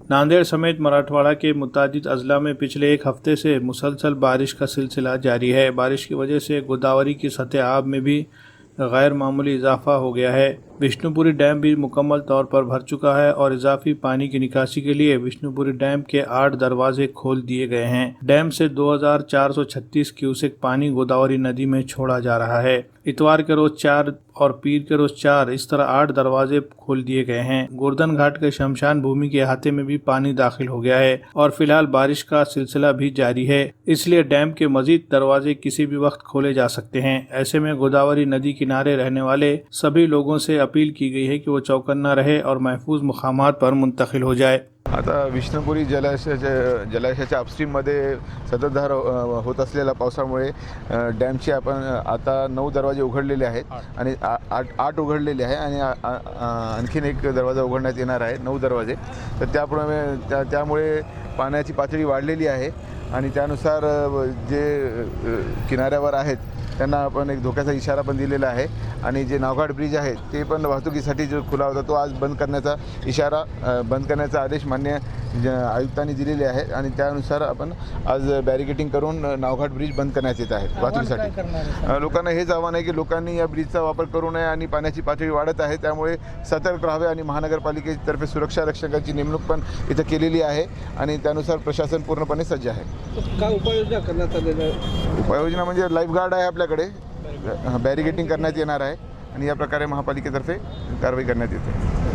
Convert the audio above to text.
नांदेड़ समेत मराठवाड़ा के मुतादिद अजला में पिछले एक हफ्ते से मुसलसल बारिश का सिलसिला जारी है। बारिश की वजह से गोदावरी की सतह आब में भी गैर मामूली इजाफा हो गया है। विष्णुपुरी डैम भी मुकम्मल तौर पर भर चुका है और इजाफी पानी की निकासी के लिए विष्णुपुरी डैम के 8 दरवाजे खोल दिए गए हैं। डैम से 2436 क्यूसेक पानी गोदावरी नदी में छोड़ा जा रहा है। इतवार के रोज 4 और पीर के रोज 4, इस तरह 8 दरवाजे खोल दिए गए हैं। गोर्धन घाट के शमशान भूमि के अहाते में भी पानी दाखिल हो गया है और फिलहाल बारिश का सिलसिला भी जारी है, इसलिए डैम के मजीद दरवाजे किसी भी वक्त खोले जा सकते हैं। ऐसे में गोदावरी नदी किनारे रहने वाले सभी लोगों से अपील की गई है कि वो चौकन्ना रहे और महफूज मुकामात पर मुंतकिल हो जाए। आता विष्णुपुरी जलाशयाच्या अपस्ट्रीममध्ये संततधार होत असलेल्या पावसामुळे डॅमचे आपण आता 9 दरवाजे उघडलेले आहेत आणि 8 उघडलेले आहे आणि आणखीन एक दरवाजा उघडण्यात येणार आहे, 9 दरवाजे। तर त्यामुळे पाण्याची पातळी वाढलेली आहे आणि त्यानुसार जे किनाऱ्यावर आहेत त्यांना आपण एक धोक्याचा इशारा पण दिलेला आहे आणि जे नावघाट ब्रिज आहे ते पण वाहतुकीसाठी जो खुला होता तो आज बंद करण्याचा आदेश मान्य आयुक्तांनी दिलेले आहे आणि त्यानुसार आपण आज बॅरिकेटिंग करून नावघाट ब्रिज बंद करण्यात येत आहे वाहतुकीसाठी। लोकांना हेच आव्हान आहे की लोकांनी या ब्रिजचा वापर करू नये आणि पाण्याची पातळी वाढत आहे त्यामुळे सतर्क राहावे आणि महानगरपालिकेतर्फे सुरक्षा रक्षकांची नेमणूक पण इथं केलेली आहे आणि त्यानुसार प्रशासन पूर्णपणे सज्ज आहे। काय उपाययोजना करण्यात आलेल्या आहे? उपाययोजना म्हणजे लाईफ गार्ड आहे आपल्याकडे, बॅरिकेटिंग करण्यात येणार आहे आणि या प्रकारे महापालिकेतर्फे कारवाई करण्यात येते।